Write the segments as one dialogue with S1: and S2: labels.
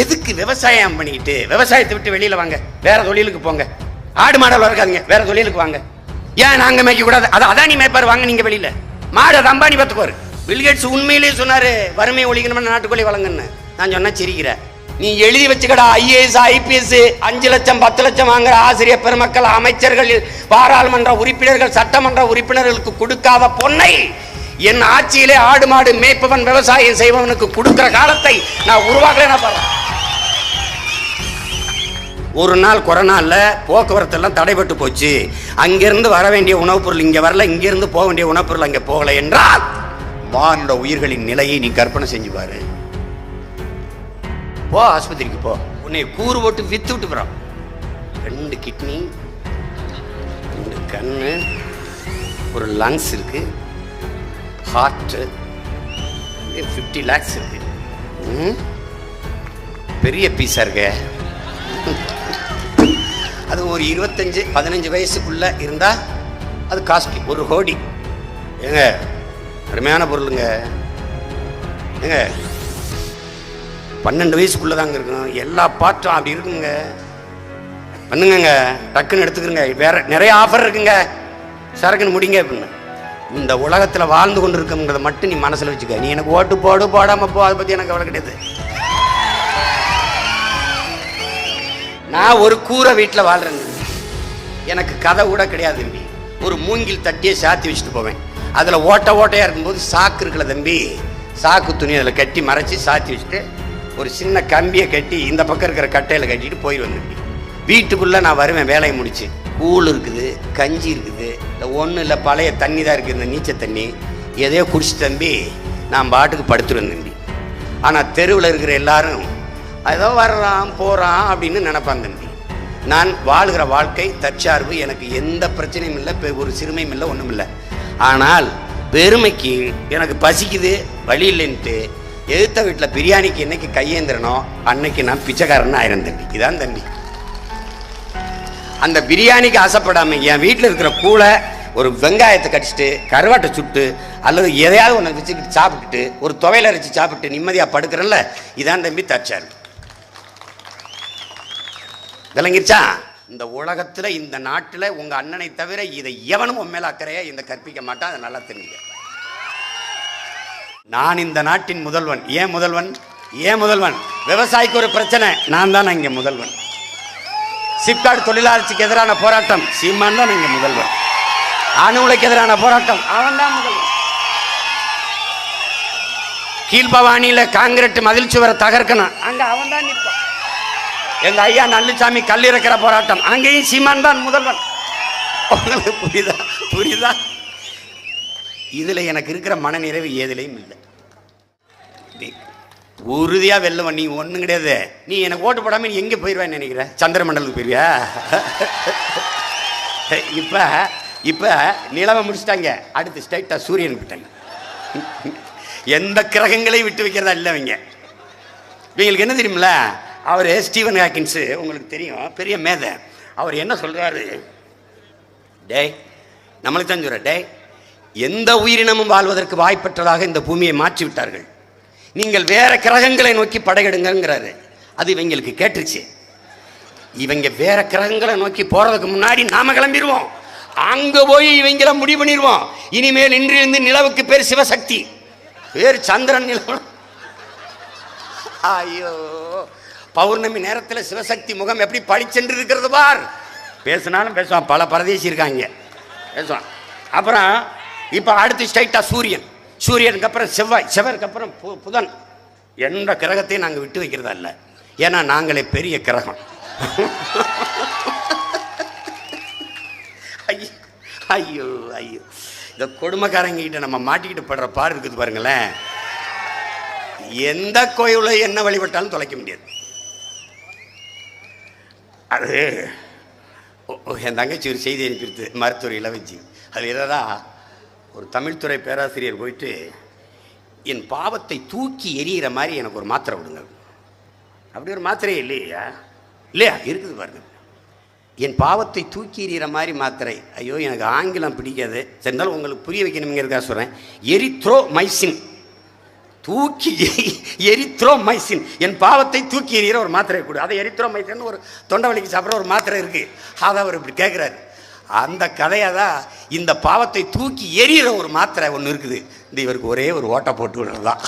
S1: எதுக்கு விவசாயம் பண்ணிக்கிட்டு? விவசாயத்தை விட்டு வெளியில வாங்க, வேற தொழிலுக்கு போங்க. ஆடு மாடல் வளர்க்காதீங்க, வேற தொழிலுக்கு வாங்க. ஏன் நாங்க மேய்க்க கூடாது? அதானி மேய்ப்பாரு, வாங்க நீங்க வெளியில. மாடு அம்பானி பார்த்துக்குவாரு. பில்கேட்ஸ் உண்மையிலேயே சொன்னாரு வறுமை ஒழிக்கணும்னு, நாட்டுக்கோழி வழங்குன்னு. நான் சொன்னா சிரிக்கிற. நீ எழுதி வச்சுக்கடா, ஐஏஎஸ் ஐபிஎஸ் 5 லட்சம் 10 லட்சம் வாங்குற ஆசிரியர் பெருமக்கள், அமைச்சர்கள், பாராளுமன்ற உறுப்பினர்கள், சட்டமன்ற உறுப்பினர்களுக்கு கொடுக்காத பொன்னை என் ஆட்சியிலே ஆடு மாடு மேய்ப்பவன் விவசாயம் செய்பவனுக்கு கொடுக்கிற காலத்தை நான் உருவாக்கல. ஒரு நாள் கொரோனால போக்குவரத்து எல்லாம் தடைபட்டு போச்சு. அங்கிருந்து வர வேண்டிய உணவுப் பொருள் இங்க வரல, இங்கிருந்து போக வேண்டிய உணவுப் பொருள் அங்க போகல என்றால் மானுட உயிர்களின் நிலையை நீ கற்பனை செஞ்சு பாரு. போ ஆஸ்பத்திரிக்கு போ, உன்னை கூறு போட்டு வித்து விட்டு போறான். 2 கிட்னி, 2 கண்ணு, ஒரு லங்ஸ் இருக்கு, ஹார்ட், 50 lakhs இருக்கு. பெரிய பீஸா இருக்கு. அது ஒரு 25-15 வயசுக்குள்ள இருந்தா அது காஸ்ட்லி. 1 கோடி. ஏங்க அருமையான பொருளுங்க. ஏங்க 12 வயசுக்குள்ளதாங்க இருக்கும். எல்லா பாட்டும் அப்படி இருக்குங்க. பண்ணுங்க, டக்குன்னு எடுத்துக்கிறங்க. வேற நிறைய ஆஃபர் இருக்குங்க, சரக்குன்னு முடிங்க அப்படின்னு. இந்த உலகத்தில் வாழ்ந்து கொண்டு இருக்குங்கிறத மட்டும் நீ மனசில் வச்சுக்க. நீ எனக்கு ஓட்டு போடு போடாம போ, அதை பற்றி எனக்கு கவலை கிடையாது. நான் ஒரு கூரை வீட்டில் வாழ்றேன். எனக்கு கதை கூட கிடையாது தம்பி. ஒரு மூங்கில் தட்டியை சாத்தி வச்சுட்டு போவேன். அதில் ஓட்டையாக இருக்கும்போது சாக்கு இருக்குல்ல தம்பி, சாக்கு துணி அதில் கட்டி மறைச்சி சாத்தி வச்சுட்டு ஒரு சின்ன கம்பியை கட்டி இந்த பக்கம் இருக்கிற கட்டையில் கட்டிட்டு போயிடுவேன் தம்பி. வீட்டுக்குள்ளே நான் வருவேன் வேலையை முடிச்சு. கூழ் இருக்குது, கஞ்சி இருக்குது, இந்த ஒன்றும் இல்லை பழைய தண்ணி தான் இருக்குது, இந்த நீச்சல் தண்ணி. எதையோ குடிச்சு தம்பி நான் பாட்டுக்கு படுத்துருவேன் தம்பி. ஆனால் தெருவில் இருக்கிற எல்லாரும் ஏதோ வர்றான் போகிறான் அப்படின்னு நினைப்பான் தம்பி. நான் வாழ்கிற வாழ்க்கை தற்சார்பு, எனக்கு எந்த பிரச்சனையும் இல்லை, ஒரு சிறுமையும் இல்லை, ஒன்றும் இல்லை. ஆனால் பெருமைக்கு எனக்கு பசிக்குது வழி இல்லைன்ட்டு எதிர்த்த வீட்டில் பிரியாணிக்கு என்னைக்கு கையேந்திரனோ அன்னைக்கு நான் பிச்சைக்காரன் ஆயிரம் தம்பி. இதான் தம்பி. அந்த பிரியாணிக்கு ஆசைப்படாமல் என் வீட்டில் இருக்கிற கூளை ஒரு வெங்காயத்தை கடிச்சிட்டு கருவாட்டை சுட்டு அல்லது எதையாவது ஒன்று வச்சுக்கிட்டு சாப்பிட்டுட்டு ஒரு துவையில அரைச்சி சாப்பிட்டு நிம்மதியாக படுக்கிறேன்ல, இதான் தம்பி தற்சார்பு. விளங்கிருச்சா? இந்த உலகத்தில் இந்த நாட்டில் உங்கள் அண்ணனை தவிர இதை எவனும் உன் மேலே அக்கறையா இந்த கற்பிக்க மாட்டான். அதை நல்லா தெரிஞ்சுக்க. நான் இந்த நாட்டின் முதல்வன். ஏன் முதல்வன்? ஏன் முதல்வன்? விவசாயிக்கு ஒரு பிரச்சனை, நான் தான் இங்கே முதல்வன். சிப்காட் தொழிலாளர்ச்சிக்கு எதிரான போராட்டம், சீமான் தான் இங்கே முதல்வன். அணு உலைக்கு எதிரான போராட்டம், அவன் தான் முதல்வன். கீழ்பவானியில் காங்கிரட் மதில் சுவரை தகர்க்கணும், அங்கே அவன் தான் நிற்பான். எங்க ஐயா நல்லுசாமி கல் இறக்கிற போராட்டம், அங்கேயும் சீமான் தான் முதல்வன். உங்களுக்கு புரியுதா? புரியுதா? இதுல எனக்கு இருக்கிற மனநிறைவு ஏதிலையும் இல்லை. உறுதியா வெல்லுவன். நீ ஒண்ணும் கிடையாது. நீ எனக்கு ஓட்டு போடாம நீ எங்க போயிடுவேன்னு நினைக்கிற? சந்திரமண்டலுக்கு போயிருவியா? இப்ப நிலவை முடிச்சிட்டாங்க, அடுத்து ஸ்ட்ரைட்டா சூரியன் விட்டாங்க. எந்த கிரகங்களையும் விட்டு வைக்கிறதா இல்லை இவங்க. இவங்களுக்கு என்ன தெரியுமில்ல, அவர் ஸ்டீவன் ஹாக்கின்ஸு, உங்களுக்கு தெரியும், பெரிய மேதை. அவர் என்ன சொல்றாரு? டேய், நம்மளுக்கு தான் சொல்ற, டேய், எந்த உயிரினமும் வாழ்வதற்கு வாய்ப்பற்றதாக இந்த பூமியை மாற்றி விட்டார்கள், நீங்கள் வேற கிரகங்களை நோக்கி படையெடுங்கிறாரு. அது இவங்களுக்கு கேட்டுருச்சு. இவங்க வேற கிரகங்களை நோக்கி போறதுக்கு முன்னாடி நாம கிளம்பிடுவோம். அங்க போய் இவங்கள முடிவு பண்ணிடுவோம். இனிமேல் இன்றிலிருந்து நிலவுக்கு பேர் சிவசக்தி, பேர் சந்திரன், நிலவு. ஐயோ, பௌர்ணமி நேரத்தில் சிவசக்தி முகம் எப்படி பழிச்சென்று இருக்கிறது பார். பேசினாலும் பேசுவான், பல பரதேசி இருக்காங்க பேசுவான். அப்புறம் இப்போ அடுத்து ஸ்ட்ரைட்டா சூரியன், சூரியனுக்கு அப்புறம் செவ்வாய், செவ்வாய்க்கு அப்புறம் புதன். எந்த கிரகத்தையும் நாங்கள் விட்டு வைக்கிறதா இல்லை, ஏன்னா நாங்களே பெரிய கிரகம். ஐயோ ஐயோ, இந்த கொடுமைக்காரங்க கிட்ட நம்ம மாட்டிக்கிட்டு படுற பாரு இருக்குது பாருங்களேன். எந்த கோயிலை என்ன வழிபட்டாலும் தொலைக்க முடியாது. அது என் தங்கச்சி ஒரு செய்தி அனுப்பிடுது, மருத்துவரையில் வச்சு. அது என்னன்னா, ஒரு தமிழ்துறை பேராசிரியர் போயிட்டு என் பாவத்தை தூக்கி எரியிற மாதிரி எனக்கு ஒரு மாத்திரை விடுங்க. அப்படி ஒரு மாத்திரையே இல்லையா? இல்லையா? இருக்குது பாருங்க, என் பாவத்தை தூக்கி எறிகிற மாதிரி மாத்திரை. ஐயோ, எனக்கு ஆங்கிலம் பிடிக்காது, இருந்தாலும் உங்களுக்கு புரிய வைக்கணுங்கிறதுக்காக சொல்கிறேன். எரித்ரோமைசின் தூக்கி எரித்ரோமைசின், என் பாவத்தை தூக்கி எறிகிற ஒரு மாத்திரை கொடு. அதை எரித்ரோமைசின் ஒரு தொண்டை வலிக்கு சாப்பிட்ற ஒரு மாத்திரை இருக்கு. அதை அவர் இப்படி கேட்குறாரு. அந்த கதையை தான் இந்த பாவத்தை தூக்கி எறிகிற ஒரு மாத்திரை ஒன்று இருக்குது. இந்த இவருக்கு ஒரே ஒரு ஓட்டை போட்டு விடுறதுதான்.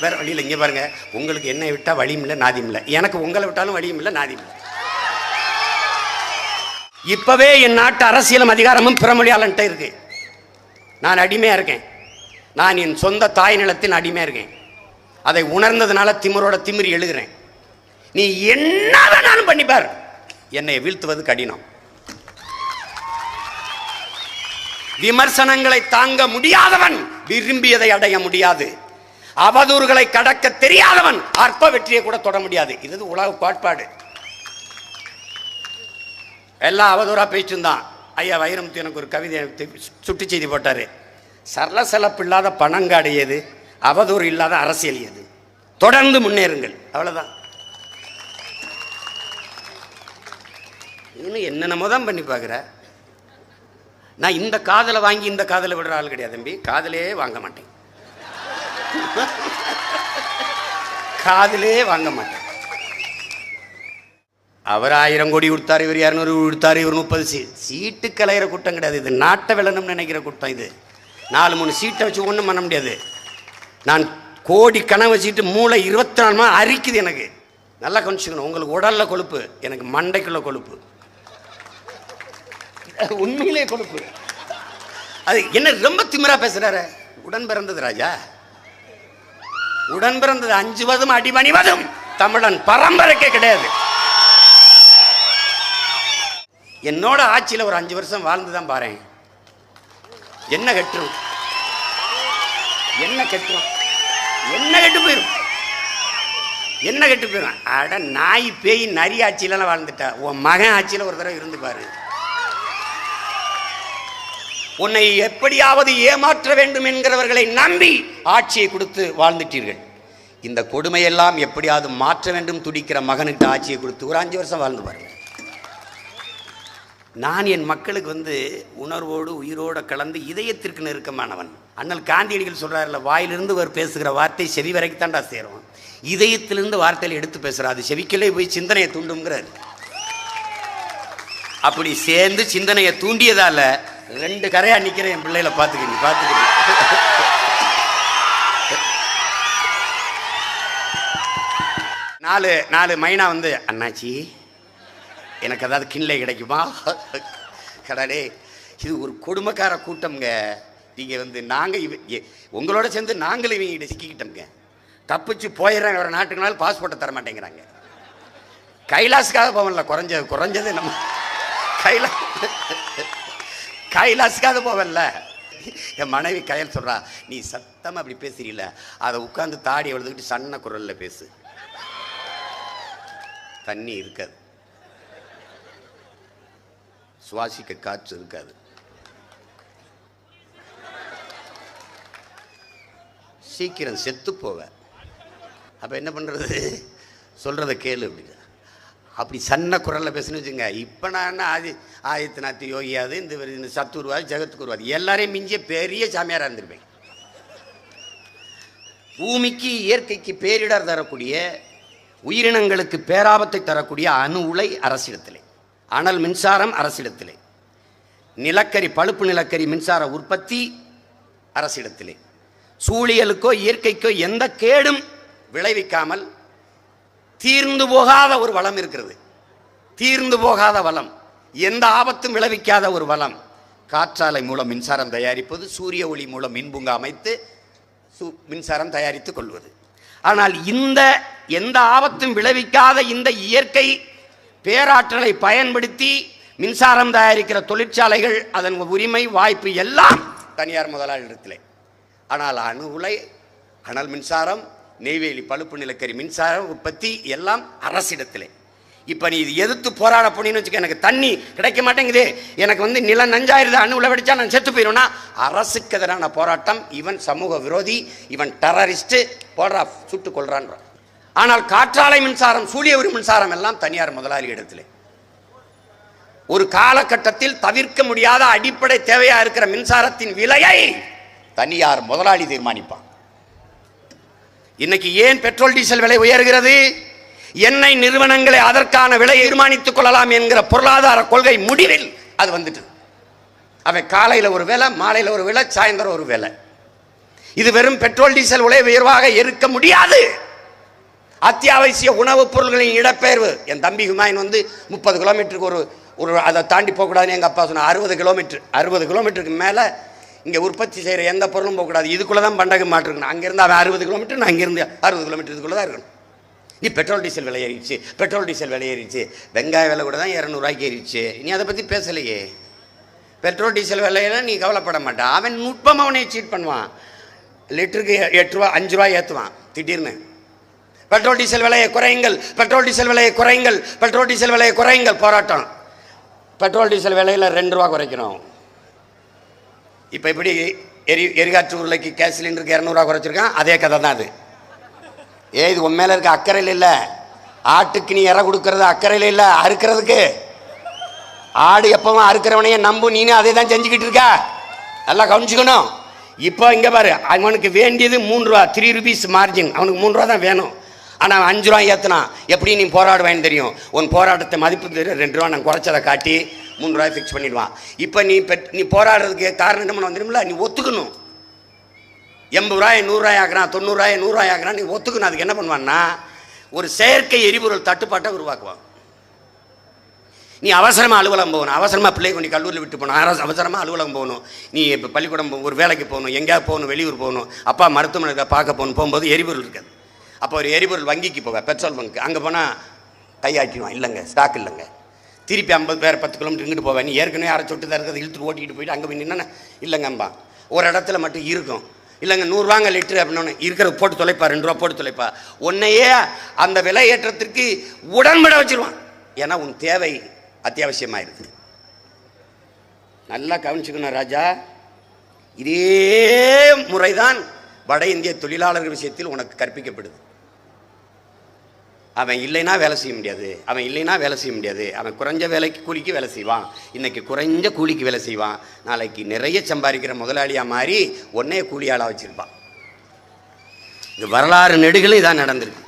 S1: வேற வழியில். இங்கே பாருங்க, உங்களுக்கு என்னை விட்டால் வழியும் இல்லை நாதியும் இல்லை, எனக்கு உங்களை விட்டாலும் வழியும் இல்லை நாதியும் இல்லை. இப்பவே என் நாட்டு அரசியலும் அதிகாரமும் பிறமொழியாளன்ட்ட இருக்கு. நான் அடிமையா இருக்கேன். நான் என் சொந்த தாய் நிலத்தின் அடிமையா இருக்கேன். அதை உணர்ந்ததுனால திமிரோட திமிரி எழுகிறேன். நீ என்ன வேணாலும் பண்ணிப்பார், என்னை வீழ்த்துவது கடினம். விமர்சனங்களை தாங்க முடியாதவன் விரும்பியதை அடைய முடியாது. அவதூறுகளை கடக்க தெரியாதவன் அற்ப வெற்றியை கூட தொட முடியாது. இது உலக கோட்பாடு. எல்லாம் அவதூறா பேச்சுந்தான். ஐயா வைரமுத்து எனக்கு ஒரு கவிதை சுட்டு செய்தி போட்டாரு. சரளசலப்பு இல்லாத பணங்காடு எது, அவதூறு இல்லாத அரசியல் எது, தொடர்ந்து முன்னேறுங்கள், அவ்வளவுதான். இன்னும் என்னென்னமோ தான் பண்ணி பார்க்குற. நான் இந்த காதலை வாங்கி இந்த காதலை விடுற ஆள் கிடையாது தம்பி. காதலே வாங்க மாட்டேன், காதலே வாங்க மாட்டேன். அவர் 1000 கோடி கொடுத்தாரு, இவர் 200 கொடுத்தாரு, இவர் 30 சீட்டு கலையிற கூட்டம் கிடையாது. இது நாட்டை விளணும்னு நினைக்கிற கூட்டம். இது 4-3 சீட்டை வச்சு ஒன்றும் பண்ண முடியாது. நான் கோடி கணக்கு வச்சுட்டு மூளை 24 மணி அரிக்குது எனக்கு. நல்லா கொஞ்சிக்கணும். உங்களுக்கு உடல்ல கொழுப்பு, எனக்கு மண்டைக்குள்ள கொழுப்பு, உண்மையிலே கொழுப்பு. அது என்ன ரொம்ப திமிரா பேசுறாரு. உடன் பிறந்தது ராஜா, உடன் பிறந்தது 5வதும் அடிபணிவதும் தமிழன் பரம்பரைக்கே கிடையாது. என்னோட ஆட்சியில் ஒரு 5 வருஷம் வாழ்ந்துதான் பாரு. என்ன கெட்டுரும், என்ன கெட்டுரும், என்ன கெட்டு போயிடும், என்ன கெட்டு போயிடும். அட நாய் பேய் நரி ஆட்சியிலாம் வாழ்ந்துட்டா. உன் மகன் ஆட்சியில் ஒரு தடவை இருந்து பாரு. உன்னை எப்படியாவது ஏமாற்ற வேண்டும் என்கிறவர்களை நம்பி ஆட்சியை கொடுத்து வாழ்ந்துட்டீர்கள். இந்த கொடுமையெல்லாம் எப்படியாவது மாற்ற வேண்டும் துடிக்கிற மகனுக்கு ஆட்சியை கொடுத்து ஒரு 5 வருஷம் வாழ்ந்து பாருங்க. நான் என் மக்களுக்கு உணர்வோடு உயிரோடு கலந்து இதயத்திற்கு நெருக்கமானவன். அண்ணல் காந்தியடிகள் சொல்றாருல, வாயிலிருந்து ஒரு பேசுகிற வார்த்தை செவி வரைக்கும் தாண்டா சேரும், இதயத்திலிருந்து வார்த்தையில் எடுத்து பேசுறா, அது செவிக்கலே போய் சிந்தனையை தூண்டுங்கிறார். அப்படி சேர்ந்து சிந்தனையை தூண்டியதால 2 கரையா நிக்கிற என் பிள்ளைகளை பார்த்துக்கிறீங்க, பார்த்துக்கிறீங்க. நாலு மைனா அண்ணாச்சி எனக்கு அதாவது கிண்லை கிடைக்குமா? கடடே, இது ஒரு கொடுமைக்கார கூட்டம்ங்க. நீங்கள் நாங்கள் உங்களோட சேர்ந்து நாங்களும் இவங்க சிக்கிக்கிட்டோம்ங்க. தப்பிச்சு போயிடுறாங்க. ஒரு நாட்டுக்குனாலும் பாஸ்போர்ட்டை தர மாட்டேங்கிறாங்க. கைலாஸுக்காக போவன்ல, குறைஞ்சது நம்ம கைலாஸுக்காக போவன்ல. என் மனைவி கையல் சொல்கிறா, நீ சத்தமாக அப்படி பேசுறீல, அதை உட்காந்து தாடி எழுதுக்கிட்டு சன்ன குரலில் பேசு, தண்ணி இருக்காது, சுவாசிக்க காற்று இருக்காது, சீக்கிரம் செத்து போவ. அப்போ என்ன பண்ணுறது? சொல்கிறத கேளு அப்படி. அப்படி சன்ன குரலில் பேசுன்னு வச்சுங்க. இப்போ நான் ஆதித்யநாத் யோகியாது, இந்த சத்துருவாது, ஜெகத்குருவாது எல்லாரையும் மிஞ்சிய பெரிய சாமியாராக இருந்திருப்பேன். பூமிக்கு இயற்கைக்கு பேரிடர் தரக்கூடிய, உயிரினங்களுக்கு பேராபத்தை தரக்கூடிய அணு உலை அரசிடத்திலே, அனல் மின்சாரம் அரசிடத்திலே, நிலக்கரி பழுப்பு நிலக்கரி மின்சார உற்பத்தி அரசிடத்திலே, சூழியலுக்கோ இயற்கைக்கோ எந்த கேடும் விளைவிக்காமல் தீர்ந்து போகாத ஒரு வளம் இருக்கிறது. தீர்ந்து போகாத வளம், எந்த ஆபத்தும் விளைவிக்காத ஒரு வளம். காற்றாலை மூலம் மின்சாரம் தயாரிப்பது, சூரிய ஒளி மூலம் மின்பூங்கா அமைத்து மின்சாரம் தயாரித்துக் கொள்வது. ஆனால் இந்த எந்த ஆபத்தும் விளைவிக்காத இந்த இயற்கை பேராற்றலை பயன்படுத்தி மின்சாரம் தயாரிக்கிற தொழிற்சாலைகள், அதன் உரிமை வாய்ப்பு எல்லாம் தனியார் முதலாளிடத்திலே. ஆனால் அணு உலை, அனல் மின்சாரம், நெய்வேலி பழுப்பு நிலக்கரி மின்சாரம் உற்பத்தி எல்லாம் அரசிடத்திலே. இப்போ நீ இது எதிர்த்து போராட போனீன்னு வச்சுக்க, எனக்கு தண்ணி கிடைக்க மாட்டேங்குது, எனக்கு நிலம் நஞ்சாயிருது, அணு உலை வெடிச்சா நான் செத்து போயிடும்னா, அரசுக்கு எதிரான போராட்டம். இவன் சமூக விரோதி, இவன் டெரரிஸ்ட், போடுறா சுட்டுக் கொள்றான். ஆனால் காற்றாலை மின்சாரம், சூரிய ஒளி மின்சாரம் எல்லாம் தனியார் முதலாளி இடத்திலே. ஒரு காலகட்டத்தில் தவிர்க்க முடியாத அடிப்படை தேவையா இருக்கிற மின்சாரத்தின் விலையை தனியார் முதலாளி தீர்மானிப்பான். இன்னைக்கு ஏன் பெட்ரோல் டீசல் விலை உயர்கிறது? எண்ணெய் நிறுவனங்களை அதற்கான விலையை தீர்மானித்துக் கொள்ளலாம் என்கிற பொருளாதார கொள்கை முடிவில் அது வந்துட்டு. அவன் காலையில் ஒரு வேலை, மாலையில் ஒரு வேலை, சாயந்தரம் ஒரு வேலை. இது வெறும் பெட்ரோல் டீசல் விலை உயர்வாக இருக்க முடியாது. அத்தியாவசிய உணவுப் பொருள்களின் இடப்பெயர்வு. என் தம்பி ஹுமாயூன் 30 கிலோமீட்டருக்கு ஒரு அதை தாண்டி போகக்கூடாதுன்னு எங்கள் அப்பா சொன்னார். 60 கிலோமீட்டருக்கு மேலே இங்கே உற்பத்தி செய்கிற எந்த பொருளும் போகக்கூடாது. இதுக்குள்ளே தான் பண்டக மாட்டிருக்கணும். அங்கேருந்து அவன் 60 கிலோமீட்டர், நான் இங்கேருந்து 60 கிலோமீட்டர் இதுக்குள்ளே தான் இருக்கணும். நீ பெட்ரோல் டீசல் விலை ஏறிடுச்சு. வெங்காய விலை கூட தான் 200 ரூபாய்க்கு ஏறிடுச்சு. நீ அதை பற்றி பேசலையே. பெட்ரோல் டீசல் விலையெல்லாம் நீ கவலைப்பட மாட்டான். அவன் நுட்பமாக அவனை சீட் பண்ணுவான். லிட்டருக்கு 8 ரூபா 5 ரூபா ஏற்றுவான் திடீர்னு. பெட்ரோல் டீசல் விலையை குறையுங்கள் போராட்டம். பெட்ரோல் டீசல் விலையில் 2 ரூபா குறைக்கணும். இப்போ எப்படி எரிகாற்று உருளைக்கு கேஸ் சிலிண்டருக்கு 200 ரூபா குறைச்சிருக்கான், அதே கதை தான் அது. இது உன் மேலே இருக்க அக்கறையில் இல்லை. ஆட்டுக்கு நீ இறை கொடுக்கறது அக்கறையில் இல்லை, அறுக்கிறதுக்கு. ஆடு எப்பவும் அறுக்கிறவனையே நம்பு, நீனு அதே தான் செஞ்சுக்கிட்டு இருக்க. நல்லா கவனிச்சுக்கணும். இப்போ இங்கே பாரு, அவனுக்கு வேண்டியது 3 ரூபா, 3 rupees மார்ஜின். அவனுக்கு 3 ரூபா தான் வேணும். ஆனால் 5 ரூபா ஏற்றினான். எப்படி நீ போராடுவேன்னு தெரியும். உன் போராட்டத்தை மதிப்பு தெரியும். 2 ரூபா நான் குறைச்சதை காட்டி 3 ரூபாய் ஃபிக்ஸ் பண்ணிடுவான். இப்போ நீ போராடுறதுக்கு காரணம் என்ன வந்துடும்ல, நீ ஒத்துக்கணும். 80 ரூபாய் 100 ரூபாய் ஆக்குறான், 90 ரூபாய் 100 ரூபாய் ஆக்குறான், நீ ஒத்துக்கணும். அதுக்கு என்ன பண்ணுவான்னா, ஒரு செயற்கை எரிபொருள் தட்டுப்பாட்டை உருவாக்குவான். நீ அவசரமாக அலுவலகம் போகணும், அவசரமாக பிள்ளை கொண்டு கல்லூரியில் விட்டு போகணும், அவசரமாக அலுவலகம் போகணும், நீ இப்போ பள்ளிக்கூடம் ஒரு வேலைக்கு போகணும், எங்கேயாவது போகணும், வெளியூர் போகணும், அப்பா மருத்துவமனையில் பார்க்க போகும்போது எரிபொருள் இருக்காது. அப்போ ஒரு எரிபொருள் வங்கிக்கு போவேன், பெட்ரோல் பங்க். அங்கே போனால் கையாட்டிடுவான், இல்லைங்க ஸ்டாக் இல்லைங்க. திருப்பி 10 கிலோமீட்டர் இங்கிட்டு போவேன். நீ ஏற்கனவே அரை சொட்டு தான் இருக்கிறது இழுத்துட்டு ஓட்டிகிட்டு போயிட்டு அங்கே போய் நின்னா இல்லைங்கம்பா. ஒரு இடத்துல மட்டும் இருக்கும், இல்லைங்க 100 ரூபாங்க லிட்டரு அப்படின்னு இருக்கிற போட்டு தொலைப்பா, 2 ரூபா போட்டு தொலைப்பா. உன்னையே அந்த விலை ஏற்றத்திற்கு உடன்பட வச்சிருவான். ஏன்னா உன் தேவை அத்தியாவசியமாயிருது. நல்லா கவனிச்சுக்கணும் ராஜா. இதே முறைதான் வட இந்திய தொழிலாளர்கள் விஷயத்தில் உனக்கு கற்பிக்கப்படுது. அவன் இல்லைன்னா வேலை செய்ய முடியாது. அவன் குறைஞ்ச வேலைக்கு கூலிக்கு வேலை செய்வான். இன்னைக்கு குறைஞ்ச கூலிக்கு வேலை செய்வான். நாளைக்கு நிறைய சம்பாதிக்கிற முதலாளியாக மாறி ஒன்னே கூலியாளாக வச்சிருப்பான். இது வரலாறு நெடுகளும் இதான் நடந்திருக்கு.